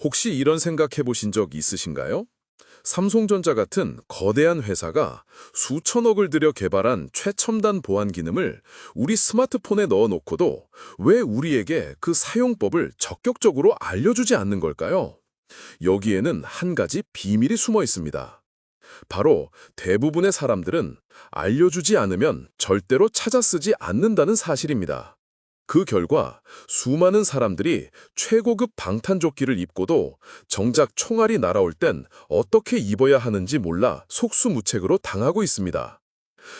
혹시 이런 생각해 보신 적 있으신가요? 삼성전자 같은 거대한 회사가 수천억을 들여 개발한 최첨단 보안 기능을 우리 스마트폰에 넣어놓고도 왜 우리에게 그 사용법을 적극적으로 알려주지 않는 걸까요? 여기에는 한 가지 비밀이 숨어 있습니다. 바로 대부분의 사람들은 알려주지 않으면 절대로 찾아 쓰지 않는다는 사실입니다. 그 결과 수많은 사람들이 최고급 방탄조끼를 입고도 정작 총알이 날아올 땐 어떻게 입어야 하는지 몰라 속수무책으로 당하고 있습니다.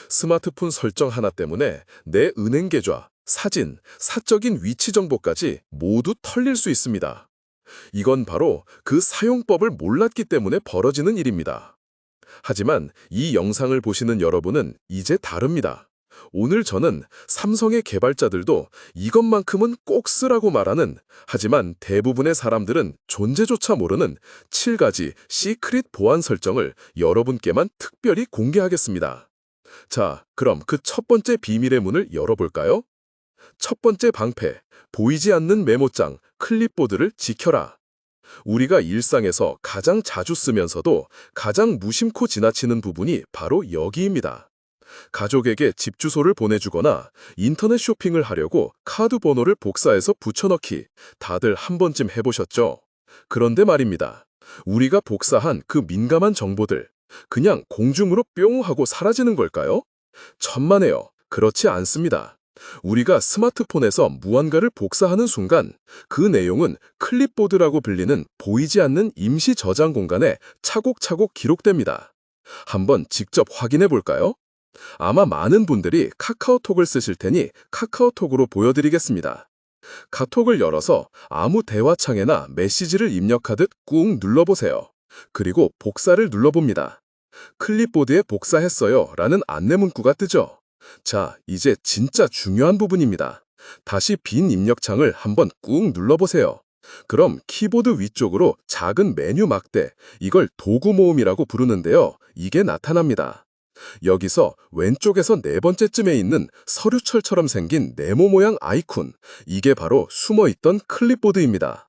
스마트폰 설정 하나 때문에 내 은행 계좌, 사진, 사적인 위치 정보까지 모두 털릴 수 있습니다. 이건 바로 그 사용법을 몰랐기 때문에 벌어지는 일입니다. 하지만 이 영상을 보시는 여러분은 이제 다릅니다. 오늘 저는 삼성의 개발자들도 이것만큼은 꼭 쓰라고 말하는, 하지만 대부분의 사람들은 존재조차 모르는 7가지 시크릿 보안 설정을 여러분께만 특별히 공개하겠습니다. 자, 그럼 그 첫 번째 비밀의 문을 열어볼까요? 첫 번째 방패, 보이지 않는 메모장, 클립보드를 지켜라. 우리가 일상에서 가장 자주 쓰면서도 가장 무심코 지나치는 부분이 바로 여기입니다. 가족에게 집 주소를 보내주거나 인터넷 쇼핑을 하려고 카드 번호를 복사해서 붙여넣기, 다들 한 번쯤 해보셨죠? 그런데 말입니다. 우리가 복사한 그 민감한 정보들, 그냥 공중으로 뿅 하고 사라지는 걸까요? 천만에요. 그렇지 않습니다. 우리가 스마트폰에서 무언가를 복사하는 순간 그 내용은 클립보드라고 불리는 보이지 않는 임시 저장 공간에 차곡차곡 기록됩니다. 한번 직접 확인해 볼까요? 아마 많은 분들이 카카오톡을 쓰실 테니 카카오톡으로 보여드리겠습니다. 카톡을 열어서 아무 대화창에나 메시지를 입력하듯 꾹 눌러보세요. 그리고 복사를 눌러봅니다. 클립보드에 복사했어요 라는 안내 문구가 뜨죠. 자, 이제 진짜 중요한 부분입니다. 다시 빈 입력창을 한번 꾹 눌러보세요. 그럼 키보드 위쪽으로 작은 메뉴 막대, 이걸 도구 모음이라고 부르는데요. 이게 나타납니다. 여기서 왼쪽에서 네 번째쯤에 있는 서류철처럼 생긴 네모 모양 아이콘, 이게 바로 숨어있던 클립보드입니다.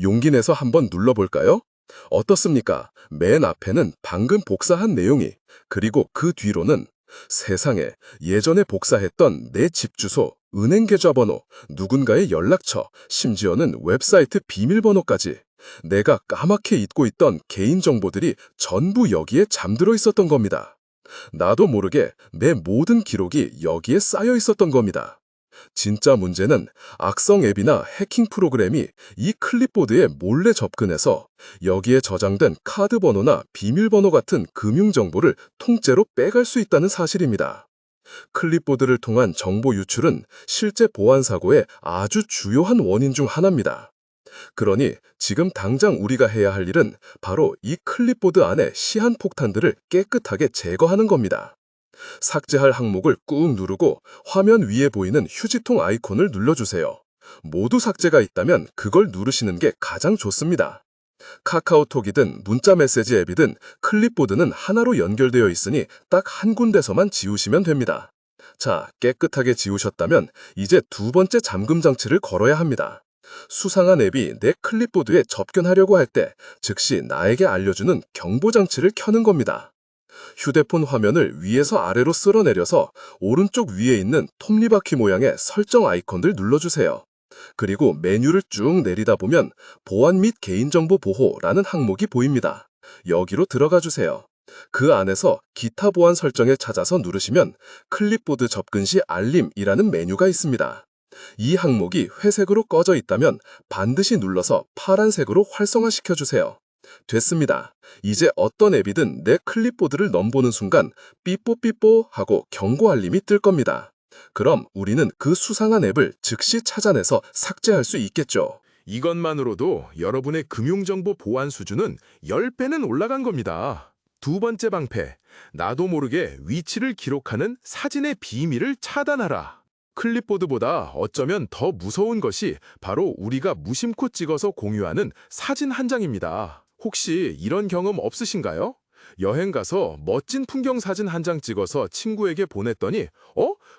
용기 내서 한번 눌러볼까요? 어떻습니까? 맨 앞에는 방금 복사한 내용이, 그리고 그 뒤로는 세상에, 예전에 복사했던 내 집 주소, 은행 계좌번호, 누군가의 연락처, 심지어는 웹사이트 비밀번호까지 내가 까맣게 잊고 있던 개인정보들이 전부 여기에 잠들어 있었던 겁니다. 나도 모르게 내 모든 기록이 여기에 쌓여 있었던 겁니다. 진짜 문제는 악성 앱이나 해킹 프로그램이 이 클립보드에 몰래 접근해서 여기에 저장된 카드 번호나 비밀번호 같은 금융 정보를 통째로 빼갈 수 있다는 사실입니다. 클립보드를 통한 정보 유출은 실제 보안 사고의 아주 주요한 원인 중 하나입니다. 그러니 지금 당장 우리가 해야 할 일은 바로 이 클립보드 안에 시한폭탄들을 깨끗하게 제거하는 겁니다. 삭제할 항목을 꾹 누르고 화면 위에 보이는 휴지통 아이콘을 눌러주세요. 모두 삭제가 있다면 그걸 누르시는 게 가장 좋습니다. 카카오톡이든 문자 메시지 앱이든 클립보드는 하나로 연결되어 있으니 딱 한 군데서만 지우시면 됩니다. 자, 깨끗하게 지우셨다면 이제 두 번째 잠금 장치를 걸어야 합니다. 수상한 앱이 내 클립보드에 접근하려고 할 때 즉시 나에게 알려주는 경보 장치를 켜는 겁니다. 휴대폰 화면을 위에서 아래로 쓸어내려서 오른쪽 위에 있는 톱니바퀴 모양의 설정 아이콘을 눌러주세요. 그리고 메뉴를 쭉 내리다 보면 보안 및 개인정보 보호라는 항목이 보입니다. 여기로 들어가 주세요. 그 안에서 기타 보안 설정에 찾아서 누르시면 클립보드 접근 시 알림이라는 메뉴가 있습니다. 이 항목이 회색으로 꺼져 있다면 반드시 눌러서 파란색으로 활성화시켜 주세요. 됐습니다. 이제 어떤 앱이든 내 클립보드를 넘보는 순간 삐뽀삐뽀 하고 경고 알림이 뜰 겁니다. 그럼 우리는 그 수상한 앱을 즉시 찾아내서 삭제할 수 있겠죠. 이것만으로도 여러분의 금융정보 보안 수준은 10배는 올라간 겁니다. 두 번째 방패, 나도 모르게 위치를 기록하는 사진의 비밀을 차단하라. 클립보드보다 어쩌면 더 무서운 것이 바로 우리가 무심코 찍어서 공유하는 사진 한 장입니다. 혹시 이런 경험 없으신가요? 여행 가서 멋진 풍경 사진 한 장 찍어서 친구에게 보냈더니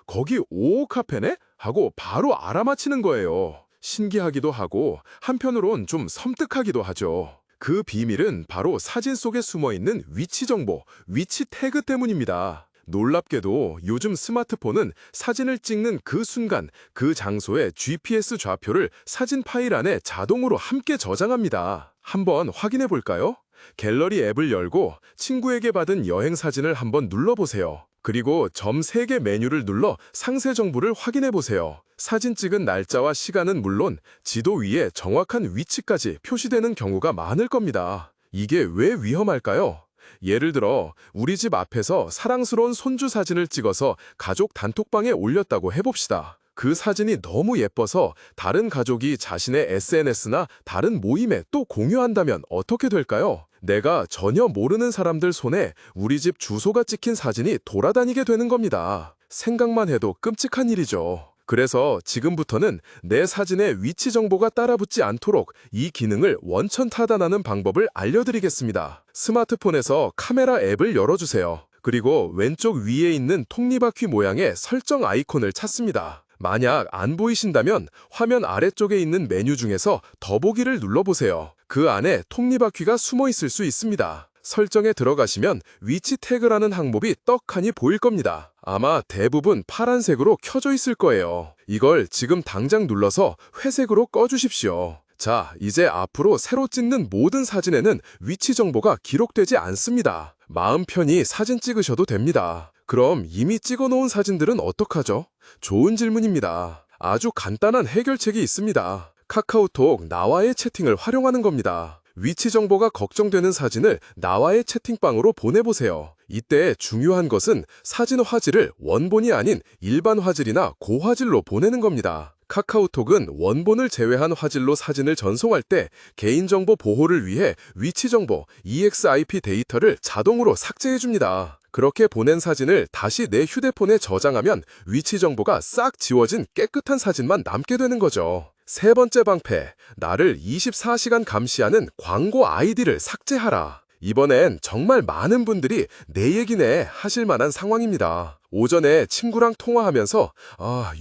거기 오오 카페네? 하고 바로 알아맞히는 거예요. 신기하기도 하고 한편으론 좀 섬뜩하기도 하죠. 그 비밀은 바로 사진 속에 숨어있는 위치 정보, 위치 태그 때문입니다. 놀랍게도 요즘 스마트폰은 사진을 찍는 그 순간 그 장소의 GPS 좌표를 사진 파일 안에 자동으로 함께 저장합니다. 한번 확인해 볼까요? 갤러리 앱을 열고 친구에게 받은 여행 사진을 한번 눌러보세요. 그리고 점 3개 메뉴를 눌러 상세 정보를 확인해 보세요. 사진 찍은 날짜와 시간은 물론 지도 위에 정확한 위치까지 표시되는 경우가 많을 겁니다. 이게 왜 위험할까요? 예를 들어 우리 집 앞에서 사랑스러운 손주 사진을 찍어서 가족 단톡방에 올렸다고 해봅시다. 그 사진이 너무 예뻐서 다른 가족이 자신의 SNS나 다른 모임에 또 공유한다면 어떻게 될까요? 내가 전혀 모르는 사람들 손에 우리 집 주소가 찍힌 사진이 돌아다니게 되는 겁니다. 생각만 해도 끔찍한 일이죠. 그래서 지금부터는 내 사진의 위치 정보가 따라붙지 않도록 이 기능을 원천 타단하는 방법을 알려드리겠습니다. 스마트폰에서 카메라 앱을 열어주세요. 그리고 왼쪽 위에 있는 톱니바퀴 모양의 설정 아이콘을 찾습니다. 만약 안 보이신다면 화면 아래쪽에 있는 메뉴 중에서 더보기를 눌러보세요. 그 안에 톱니바퀴가 숨어 있을 수 있습니다. 설정에 들어가시면 위치 태그라는 항목이 떡하니 보일 겁니다. 아마 대부분 파란색으로 켜져 있을 거예요. 이걸 지금 당장 눌러서 회색으로 꺼주십시오. 자, 이제 앞으로 새로 찍는 모든 사진에는 위치 정보가 기록되지 않습니다. 마음 편히 사진 찍으셔도 됩니다. 그럼 이미 찍어놓은 사진들은 어떡하죠? 좋은 질문입니다. 아주 간단한 해결책이 있습니다. 카카오톡 나와의 채팅을 활용하는 겁니다. 위치 정보가 걱정되는 사진을 나와의 채팅방으로 보내보세요. 이때 중요한 것은 사진 화질을 원본이 아닌 일반 화질이나 고화질로 보내는 겁니다. 카카오톡은 원본을 제외한 화질로 사진을 전송할 때 개인정보 보호를 위해 위치 정보, EXIP 데이터를 자동으로 삭제해줍니다. 그렇게 보낸 사진을 다시 내 휴대폰에 저장하면 위치 정보가 싹 지워진 깨끗한 사진만 남게 되는 거죠. 세 번째 방패, 나를 24시간 감시하는 광고 아이디를 삭제하라. 이번엔 정말 많은 분들이 내 얘기네 하실 만한 상황입니다. 오전에 친구랑 통화하면서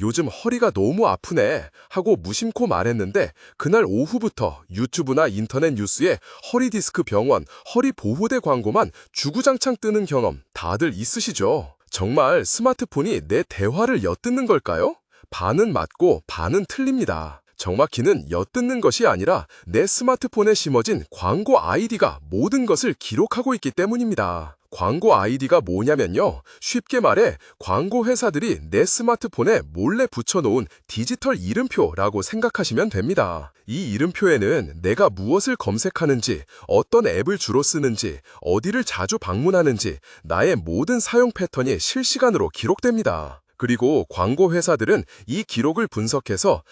요즘 허리가 너무 아프네 하고 무심코 말했는데 그날 오후부터 유튜브나 인터넷 뉴스에 허리디스크 병원, 허리보호대 광고만 주구장창 뜨는 경험 다들 있으시죠? 정말 스마트폰이 내 대화를 엿듣는 걸까요? 반은 맞고 반은 틀립니다. 정확히는 엿듣는 것이 아니라 내 스마트폰에 심어진 광고 아이디가 모든 것을 기록하고 있기 때문입니다. 광고 아이디가 뭐냐면요. 쉽게 말해 광고 회사들이 내 스마트폰에 몰래 붙여놓은 디지털 이름표라고 생각하시면 됩니다. 이 이름표에는 내가 무엇을 검색하는지, 어떤 앱을 주로 쓰는지, 어디를 자주 방문하는지, 나의 모든 사용 패턴이 실시간으로 기록됩니다. 그리고 광고 회사들은 이 기록을 분석해서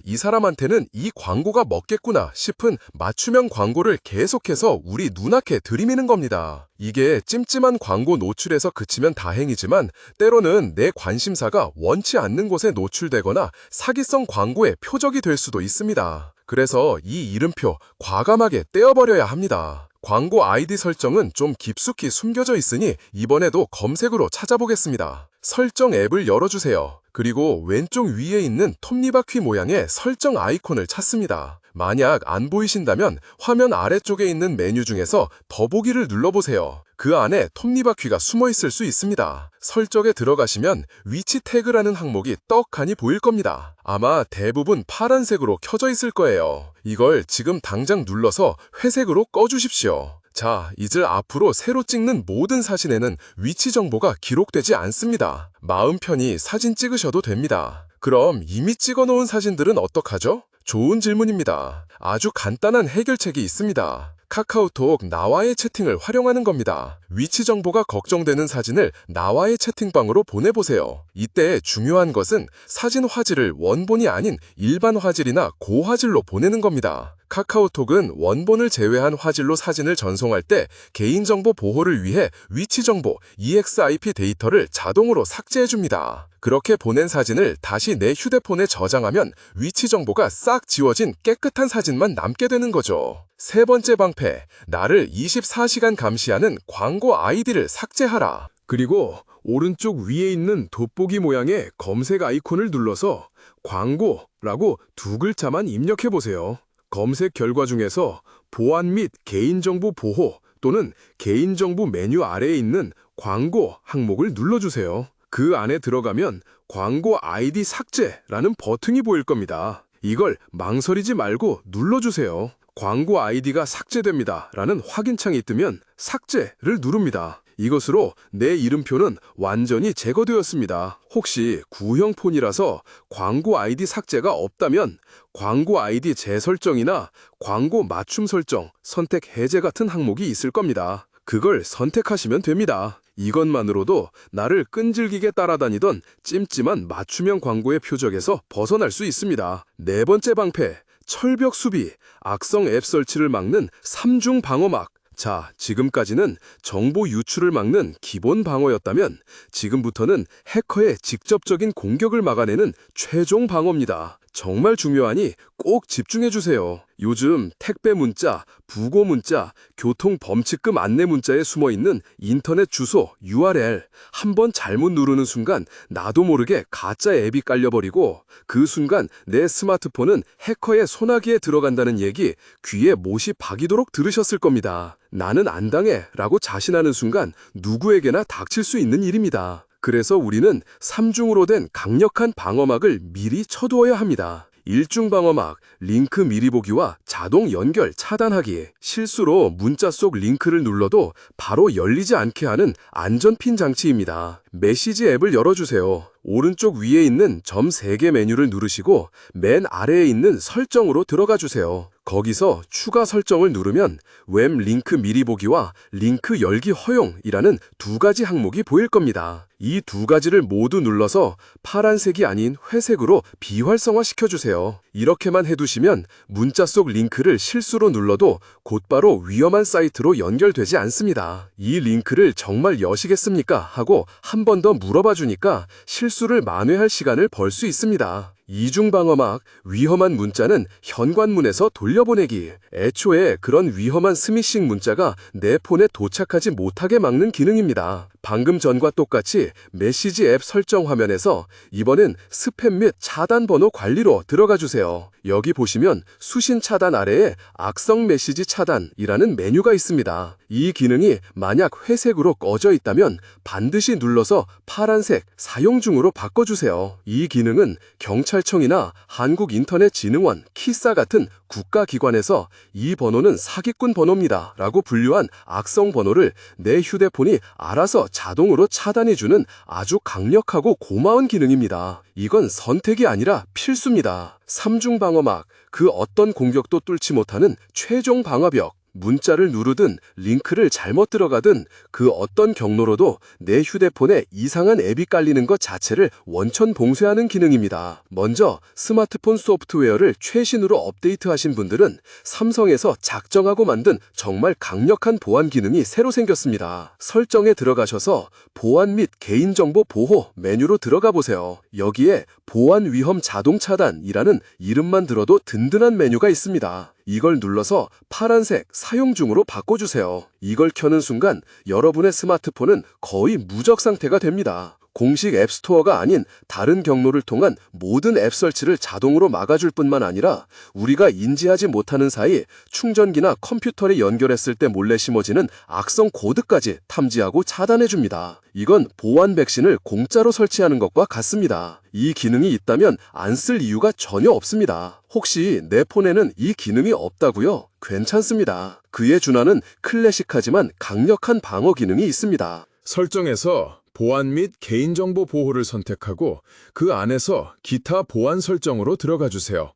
이 사람한테는 이 광고가 먹겠구나 싶은 맞춤형 광고를 계속해서 우리 눈앞에 들이미는 겁니다. 이게 찜찜한 광고 노출에서 그치면 다행이지만 때로는 내 관심사가 원치 않는 곳에 노출되거나 사기성 광고의 표적이 될 수도 있습니다. 그래서 이 이름표 과감하게 떼어버려야 합니다. 광고 아이디 설정은 좀 깊숙이 숨겨져 있으니 이번에도 검색으로 찾아보겠습니다. 설정 앱을 열어주세요. 그리고 왼쪽 위에 있는 톱니바퀴 모양의 설정 아이콘을 찾습니다. 만약 안 보이신다면 화면 아래쪽에 있는 메뉴 중에서 더보기를 눌러보세요. 그 안에 톱니바퀴가 숨어 있을 수 있습니다. 설정에 들어가시면 위치 태그라는 항목이 떡하니 보일 겁니다. 아마 대부분 파란색으로 켜져 있을 거예요. 이걸 지금 당장 눌러서 회색으로 꺼주십시오. 자, 이제 앞으로 새로 찍는 모든 사진에는 위치 정보가 기록되지 않습니다. 마음 편히 사진 찍으셔도 됩니다. 그럼 이미 찍어놓은 사진들은 어떡하죠? 좋은 질문입니다. 아주 간단한 해결책이 있습니다. 카카오톡 나와의 채팅을 활용하는 겁니다. 위치 정보가 걱정되는 사진을 나와의 채팅방으로 보내보세요. 이때 중요한 것은 사진 화질을 원본이 아닌 일반 화질이나 고화질로 보내는 겁니다. 카카오톡은 원본을 제외한 화질로 사진을 전송할 때 개인정보 보호를 위해 위치 정보, EXIP 데이터를 자동으로 삭제해줍니다. 그렇게 보낸 사진을 다시 내 휴대폰에 저장하면 위치 정보가 싹 지워진 깨끗한 사진만 남게 되는 거죠. 세 번째 방패, 나를 24시간 감시하는 광고 아이디를 삭제하라. 그리고 오른쪽 위에 있는 돋보기 모양의 검색 아이콘을 눌러서 광고 라고 두 글자만 입력해 보세요. 검색 결과 중에서 보안 및 개인정보 보호 또는 개인정보 메뉴 아래에 있는 광고 항목을 눌러주세요. 그 안에 들어가면 광고 아이디 삭제라는 버튼이 보일 겁니다. 이걸 망설이지 말고 눌러주세요. 광고 아이디가 삭제됩니다 라는 확인창이 뜨면 삭제를 누릅니다. 이것으로 내 이름표는 완전히 제거되었습니다. 혹시 구형 폰이라서 광고 아이디 삭제가 없다면 광고 아이디 재설정이나 광고 맞춤 설정, 선택 해제 같은 항목이 있을 겁니다. 그걸 선택하시면 됩니다. 이것만으로도 나를 끈질기게 따라다니던 찜찜한 맞춤형 광고의 표적에서 벗어날 수 있습니다. 네 번째 방패, 철벽 수비, 악성 앱 설치를 막는 3중 방어막. 자, 지금까지는 정보 유출을 막는 기본 방어였다면 지금부터는 해커의 직접적인 공격을 막아내는 최종 방어입니다. 정말 중요하니 꼭 집중해 주세요. 요즘 택배 문자, 부고 문자, 교통 범칙금 안내 문자에 숨어 있는 인터넷 주소, URL 한번 잘못 누르는 순간 나도 모르게 가짜 앱이 깔려버리고 그 순간 내 스마트폰은 해커의 소나기에 들어간다는 얘기 귀에 못이 박이도록 들으셨을 겁니다. 나는 안 당해 라고 자신하는 순간 누구에게나 닥칠 수 있는 일입니다. 그래서 우리는 3중으로 된 강력한 방어막을 미리 쳐두어야 합니다. 1중 방어막, 링크 미리 보기와 자동 연결 차단하기. 실수로 문자 속 링크를 눌러도 바로 열리지 않게 하는 안전핀 장치입니다. 메시지 앱을 열어주세요. 오른쪽 위에 있는 점 3개 메뉴를 누르시고 맨 아래에 있는 설정으로 들어가 주세요. 거기서 추가 설정을 누르면 웹 링크 미리 보기와 링크 열기 허용이라는 두 가지 항목이 보일 겁니다. 이 두 가지를 모두 눌러서 파란색이 아닌 회색으로 비활성화 시켜주세요. 이렇게만 해두시면 문자 속 링크를 실수로 눌러도 곧바로 위험한 사이트로 연결되지 않습니다. 이 링크를 정말 여시겠습니까? 하고 한 번 더 물어봐 주니까 실수를 만회할 시간을 벌 수 있습니다. 2중 방어막, 위험한 문자는 현관문에서 돌려보내기. 애초에 그런 위험한 스미싱 문자가 내 폰에 도착하지 못하게 막는 기능입니다. 방금 전과 똑같이 메시지 앱 설정 화면에서 이번엔 스팸 및 차단 번호 관리로 들어가 주세요. 여기 보시면 수신 차단 아래에 악성 메시지 차단이라는 메뉴가 있습니다. 이 기능이 만약 회색으로 꺼져 있다면 반드시 눌러서 파란색 사용 중으로 바꿔주세요. 이 기능은 경찰청이나 한국인터넷진흥원, 키사 같은 국가기관에서 이 번호는 사기꾼 번호입니다 라고 분류한 악성 번호를 내 휴대폰이 알아서 자동으로 차단해주는 아주 강력하고 고마운 기능입니다. 이건 선택이 아니라 필수입니다. 3중 방어막, 그 어떤 공격도 뚫지 못하는 최종 방어벽. 문자를 누르든 링크를 잘못 들어가든 그 어떤 경로로도 내 휴대폰에 이상한 앱이 깔리는 것 자체를 원천 봉쇄하는 기능입니다. 먼저 스마트폰 소프트웨어를 최신으로 업데이트하신 분들은 삼성에서 작정하고 만든 정말 강력한 보안 기능이 새로 생겼습니다. 설정에 들어가셔서 보안 및 개인정보 보호 메뉴로 들어가 보세요. 여기에 보안 위험 자동 차단이라는 이름만 들어도 든든한 메뉴가 있습니다. 이걸 눌러서 파란색 사용 중으로 바꿔주세요. 이걸 켜는 순간 여러분의 스마트폰은 거의 무적 상태가 됩니다. 공식 앱스토어가 아닌 다른 경로를 통한 모든 앱 설치를 자동으로 막아줄 뿐만 아니라 우리가 인지하지 못하는 사이 충전기나 컴퓨터에 연결했을 때 몰래 심어지는 악성 코드까지 탐지하고 차단해줍니다. 이건 보안 백신을 공짜로 설치하는 것과 같습니다. 이 기능이 있다면 안 쓸 이유가 전혀 없습니다. 혹시 내 폰에는 이 기능이 없다고요? 괜찮습니다. 그에 준하는 클래식하지만 강력한 방어 기능이 있습니다. 설정에서 보안 및 개인정보 보호를 선택하고 그 안에서 기타 보안 설정으로 들어가 주세요.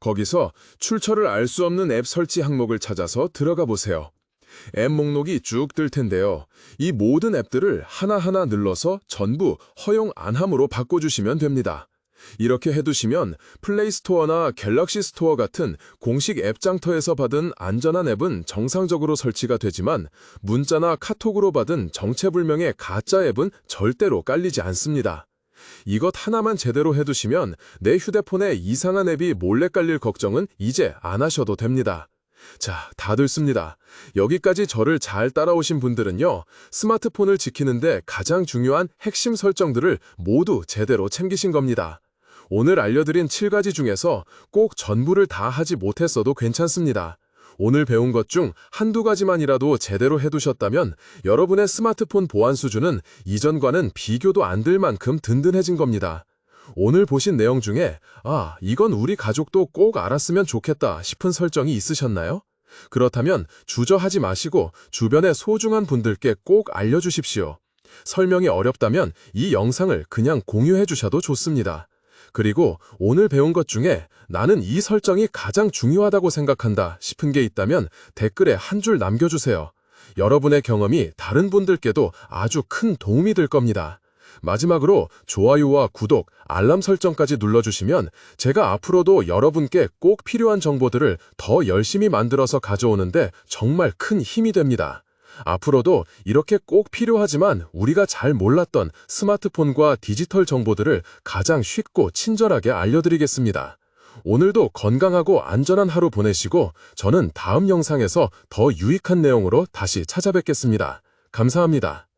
거기서 출처를 알 수 없는 앱 설치 항목을 찾아서 들어가 보세요. 앱 목록이 쭉 뜰 텐데요. 이 모든 앱들을 하나하나 눌러서 전부 허용 안함으로 바꿔주시면 됩니다. 이렇게 해두시면 플레이스토어나 갤럭시 스토어 같은 공식 앱 장터에서 받은 안전한 앱은 정상적으로 설치가 되지만 문자나 카톡으로 받은 정체불명의 가짜 앱은 절대로 깔리지 않습니다. 이것 하나만 제대로 해두시면 내 휴대폰에 이상한 앱이 몰래 깔릴 걱정은 이제 안 하셔도 됩니다. 자, 다 됐습니다. 여기까지 저를 잘 따라오신 분들은요, 스마트폰을 지키는데 가장 중요한 핵심 설정들을 모두 제대로 챙기신 겁니다. 오늘 알려드린 7가지 중에서 꼭 전부를 다 하지 못했어도 괜찮습니다. 오늘 배운 것 중 한두 가지만이라도 제대로 해두셨다면 여러분의 스마트폰 보안 수준은 이전과는 비교도 안 될 만큼 든든해진 겁니다. 오늘 보신 내용 중에 이건 우리 가족도 꼭 알았으면 좋겠다 싶은 설정이 있으셨나요? 그렇다면 주저하지 마시고 주변의 소중한 분들께 꼭 알려주십시오. 설명이 어렵다면 이 영상을 그냥 공유해 주셔도 좋습니다. 그리고 오늘 배운 것 중에 나는 이 설정이 가장 중요하다고 생각한다 싶은 게 있다면 댓글에 한 줄 남겨주세요. 여러분의 경험이 다른 분들께도 아주 큰 도움이 될 겁니다. 마지막으로 좋아요와 구독, 알람 설정까지 눌러주시면 제가 앞으로도 여러분께 꼭 필요한 정보들을 더 열심히 만들어서 가져오는데 정말 큰 힘이 됩니다. 앞으로도 이렇게 꼭 필요하지만 우리가 잘 몰랐던 스마트폰과 디지털 정보들을 가장 쉽고 친절하게 알려드리겠습니다. 오늘도 건강하고 안전한 하루 보내시고 저는 다음 영상에서 더 유익한 내용으로 다시 찾아뵙겠습니다. 감사합니다.